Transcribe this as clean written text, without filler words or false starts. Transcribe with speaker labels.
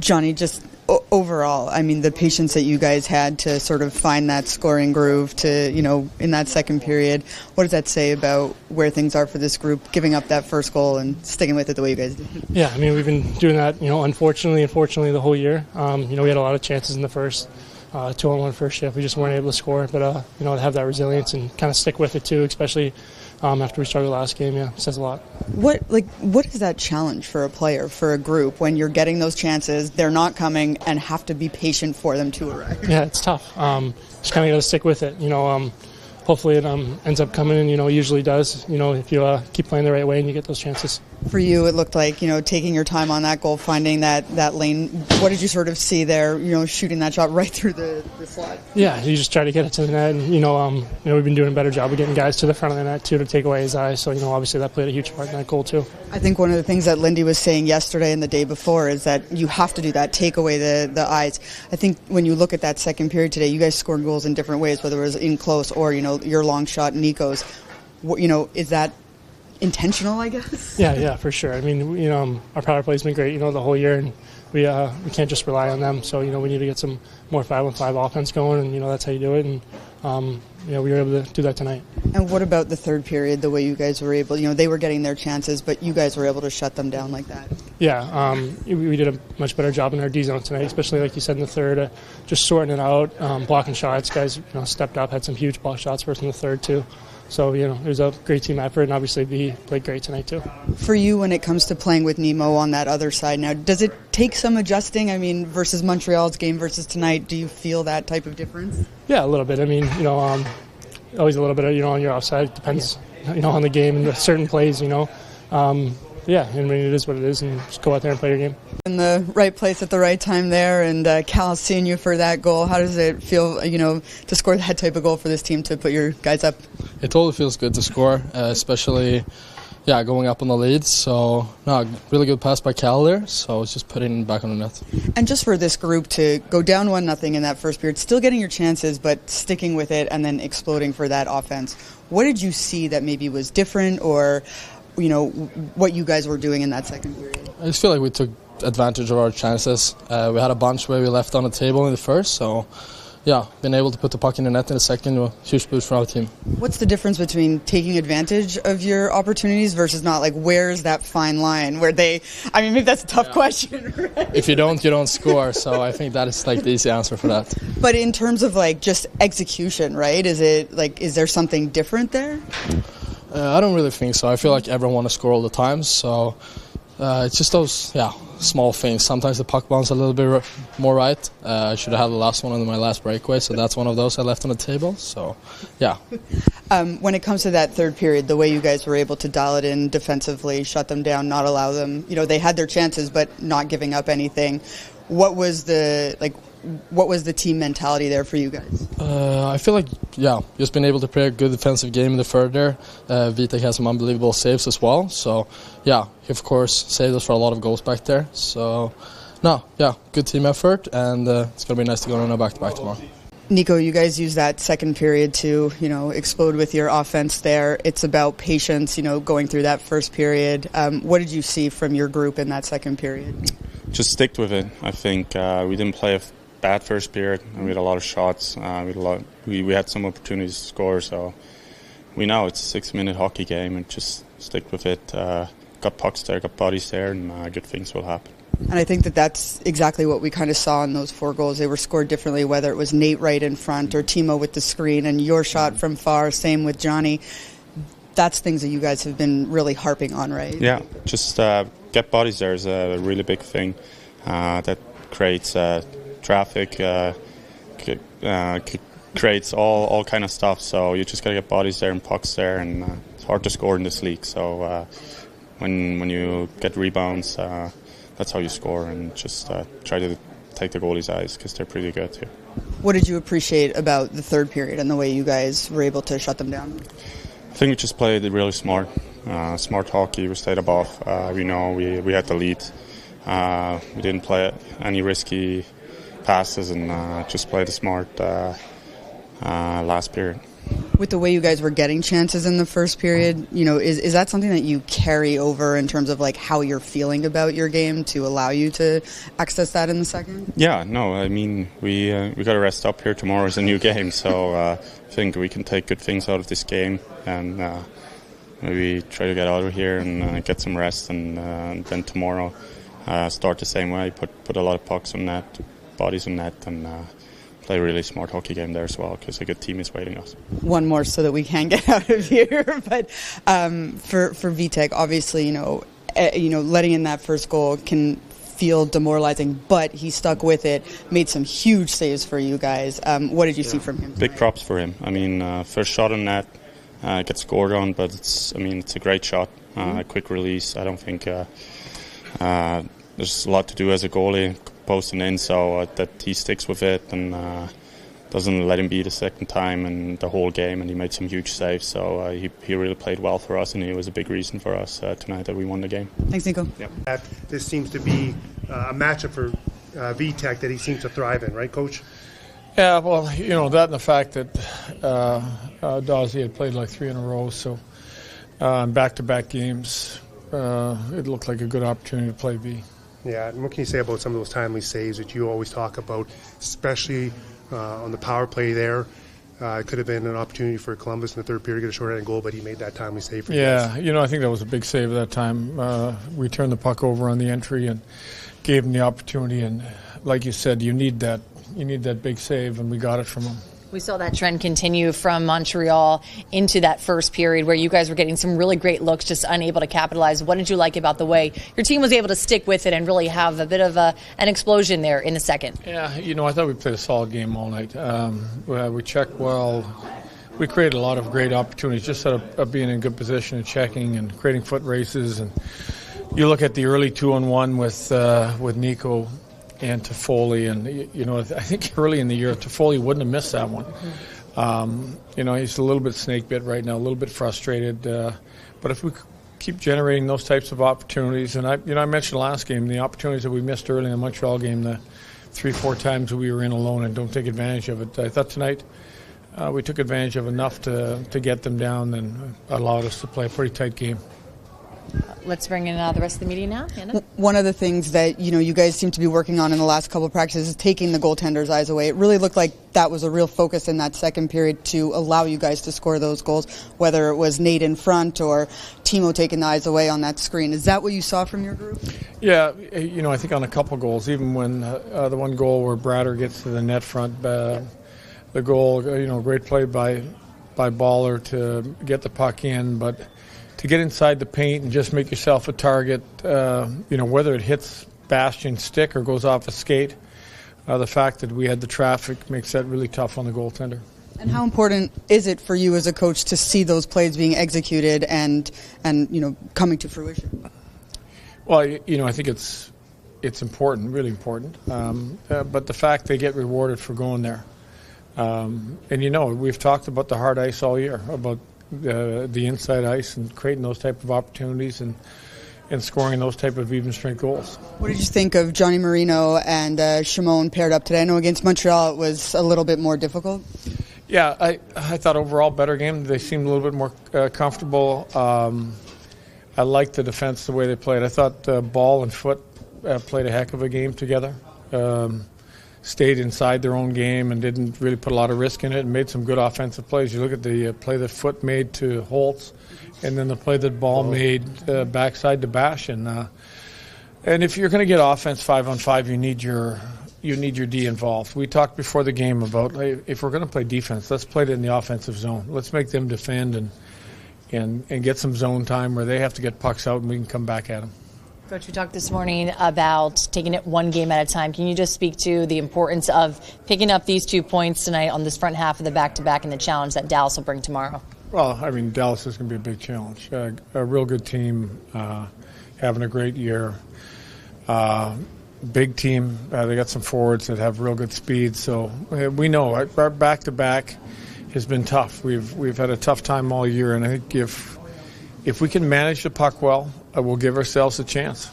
Speaker 1: Johnny, just overall, I mean, the patience that you guys had to sort of find that scoring groove to, in that second period, what does that say about where things are for this group, giving up that first goal and sticking with it the way you guys did?
Speaker 2: Yeah, I mean, we've been doing that, unfortunately the whole year. We had a lot of chances in the first 2-on-1 first shift. We just weren't able to score, but, to have that resilience and kind of stick with it too, especially after we started the last game, says a lot. What
Speaker 1: is that challenge for a player, for a group, when you're getting those chances, they're not coming, and have to be patient for them to arrive?
Speaker 2: Yeah, it's tough. Just kind of got to stick with it. Hopefully it ends up coming, and usually does. If you keep playing the right way and you get those chances.
Speaker 1: For you, it looked like taking your time on that goal, finding that lane. What did you sort of see there? Shooting that shot right through the slot.
Speaker 2: Yeah, you just try to get it to the net, and we've been doing a better job of getting guys to the front of the net too to take away his eyes. So obviously that played a huge part in that goal too.
Speaker 1: I think one of the things that Lindy was saying yesterday and the day before is that you have to do that, take away the eyes. I think when you look at that second period today, you guys scored goals in different ways, whether it was in close or your long shot, Nico's. Is that intentional, I guess?
Speaker 2: Yeah, for sure. I mean, our power play's been great, the whole year, and we can't just rely on them. So, we need to get some more 5-on-5 offense going, and that's how you do it. And we were able to do that tonight.
Speaker 1: And what about the third period? The way you guys were able, they were getting their chances, but you guys were able to shut them down like that.
Speaker 2: Yeah, we did a much better job in our D zone tonight, especially like you said in the third, just sorting it out, blocking shots. Guys, stepped up, had some huge block shots for us in the third too. So, it was a great team effort, and obviously we played great tonight too.
Speaker 1: For you, when it comes to playing with Nemo on that other side now, does it take some adjusting? I mean, versus Montreal's game versus tonight, do you feel that type of difference?
Speaker 2: Yeah, a little bit. I mean, always a little bit, on your offside. Depends, on the game and the certain plays, Yeah, I mean, it is what it is, and just go out there and play your game.
Speaker 1: In the right place at the right time there, and Cal seeing you for that goal. How does it feel, to score that type of goal for this team to put your guys up?
Speaker 3: It totally feels good to score, especially, going up on the lead. So, really good pass by Cal there. So it's just putting it back on the net.
Speaker 1: And just for this group to go down 1-0 in that first period, still getting your chances, but sticking with it and then exploding for that offense. What did you see that maybe was different, or what you guys were doing in that second period?
Speaker 3: I just feel like we took advantage of our chances. We had a bunch where we left on the table in the first, so being able to put the puck in the net in the second, a huge boost for our team.
Speaker 1: What's the difference between taking advantage of your opportunities versus not? Like, where's that fine line where maybe that's a tough question, right?
Speaker 3: If you don't score, so I think that is the easy answer for that.
Speaker 1: But in terms of just execution, right? Is there something different there?
Speaker 3: I don't really think so. I feel like everyone wants to score all the time, so it's just those small things. Sometimes the puck bounces a little bit more right. I should have had the last one on my last breakaway, so that's one of those I left on the table. So, yeah.
Speaker 1: When it comes to that third period, the way you guys were able to dial it in defensively, shut them down, not allow them, they had their chances, but not giving up anything. What was the team mentality there for you guys?
Speaker 3: I feel like, just being able to play a good defensive game in the third there. Vitek has some unbelievable saves as well. So, he of course saved us for a lot of goals back there. So, good team effort, and it's going to be nice to go on a back-to-back tomorrow.
Speaker 1: Nico, you guys use that second period to, explode with your offense there. It's about patience, going through that first period. What did you see from your group in that second period?
Speaker 4: Just stick with it. I think we didn't play a bad first period, and we had a lot of shots. We had some opportunities to score, so we know it's a 6-minute hockey game, and just stick with it. Got pucks there, got bodies there, and good things will happen.
Speaker 1: And I think that's exactly what we kind of saw in those 4 goals. They were scored differently, whether it was Nate right in front or Timo with the screen, and your shot from far, same with Johnny. That's things that you guys have been really harping on, right?
Speaker 4: Yeah, just get bodies there is a really big thing that creates traffic, creates all kind of stuff. So you just got to get bodies there and pucks there, and it's hard to score in this league. So when you get rebounds, that's how you score, and just try to take the goalie's eyes because they're pretty good here.
Speaker 1: What did you appreciate about the third period and the way you guys were able to shut them down?
Speaker 4: I think we just played really smart hockey. We stayed above. We know we had the lead. We didn't play any risky passes, and just played a smart last period.
Speaker 1: With the way you guys were getting chances in the first period, is that something that you carry over in terms of like how you're feeling about your game to allow you to access that in the second?
Speaker 4: Yeah, no, I mean, we got to rest up here. Tomorrow is a new game, so I think we can take good things out of this game and maybe try to get out of here and get some rest, and then tomorrow start the same way, put a lot of pucks on net, bodies on net, and play a really smart hockey game there as well, because a good team is waiting us.
Speaker 1: One more so that we can get out of here, but for Vitek, obviously, letting in that first goal can feel demoralizing, but he stuck with it, made some huge saves for you guys. What did you see from him tonight?
Speaker 4: Big props for him. I mean, first shot on net, gets scored on, but it's a great shot, quick release. I don't think there's a lot to do as a goalie, posting in, so that he sticks with it and doesn't let him beat a second time and the whole game, and he made some huge saves, so he really played well for us, and he was a big reason for us tonight that we won the game.
Speaker 1: Thanks, Nico.
Speaker 4: Yeah.
Speaker 5: This seems to be a matchup for Vitek that he seems to thrive in, right, Coach?
Speaker 6: Yeah, well, that and the fact that Dawsey had played like 3 in a row, so back-to-back games, it looked like a good opportunity to play V.
Speaker 5: Yeah, and what can you say about some of those timely saves that you always talk about, especially on the power play there? It could have been an opportunity for Columbus in the third period to get a shorthanded goal, but he made that timely save for you guys.
Speaker 6: I think that was a big save at that time. We turned the puck over on the entry and gave him the opportunity, and like you said, you need that big save, and we got it from him.
Speaker 7: We saw that trend continue from Montreal into that first period where you guys were getting some really great looks, just unable to capitalize. What did you like about the way your team was able to stick with it and really have a bit of an explosion there in the second?
Speaker 6: Yeah, I thought we played a solid game all night. We checked well. We created a lot of great opportunities just out of being in good position and checking and creating foot races. And you look at the early 2-on-1 with Nico and Toffoli, and I think early in the year Toffoli wouldn't have missed that one. He's a little bit snake bit right now, a little bit frustrated. But if we keep generating those types of opportunities, and I mentioned last game the opportunities that we missed early in the Montreal game, the 3-4 times that we were in alone and don't take advantage of it. I thought tonight we took advantage of enough to get them down and allowed us to play a pretty tight game.
Speaker 7: Let's bring in the rest of the media now. Hannah?
Speaker 1: One of the things that you guys seem to be working on in the last couple of practices is taking the goaltender's eyes away. It really looked like that was a real focus in that second period to allow you guys to score those goals, whether it was Nate in front or Timo taking the eyes away on that screen. Is that what you saw from your group?
Speaker 6: Yeah, I think on a couple goals, even when the one goal where Bratter gets to the net front, the goal, great play by Baller to get the puck in, but to get inside the paint and just make yourself a target, whether it hits Bastian's stick or goes off a skate, the fact that we had the traffic makes that really tough on the goaltender.
Speaker 1: And how important is it for you as a coach to see those plays being executed and coming to fruition?
Speaker 6: Well, I think it's important, really important. But the fact they get rewarded for going there. And we've talked about the hard ice all year, about the inside ice and creating those type of opportunities and scoring those type of even strength goals.
Speaker 1: What did you think of Johnny Marino and Shimon paired up today? I know against Montreal it was a little bit more difficult.
Speaker 6: Yeah, I thought overall better game. They seemed a little bit more comfortable. I liked the defense, the way they played. I thought Ball and Foot played a heck of a game together. Stayed inside their own game and didn't really put a lot of risk in it and made some good offensive plays. You look at the play that Foot made to Holtz and then the play that Ball made backside to Bash. And if you're going to get offense 5-on-5, you need your D involved. We talked before the game about if we're going to play defense, let's play it in the offensive zone. Let's make them defend and get some zone time where they have to get pucks out and we can come back at them.
Speaker 7: Coach, we talked this morning about taking it one game at a time. Can you just speak to the importance of picking up these 2 points tonight on this front half of the back-to-back and the challenge that Dallas will bring tomorrow?
Speaker 6: Well, Dallas is going to be a big challenge. A real good team, having a great year. Big team. They got some forwards that have real good speed. So we know our back-to-back has been tough. We've had a tough time all year, and I think if we can manage the puck well, we'll give ourselves a chance.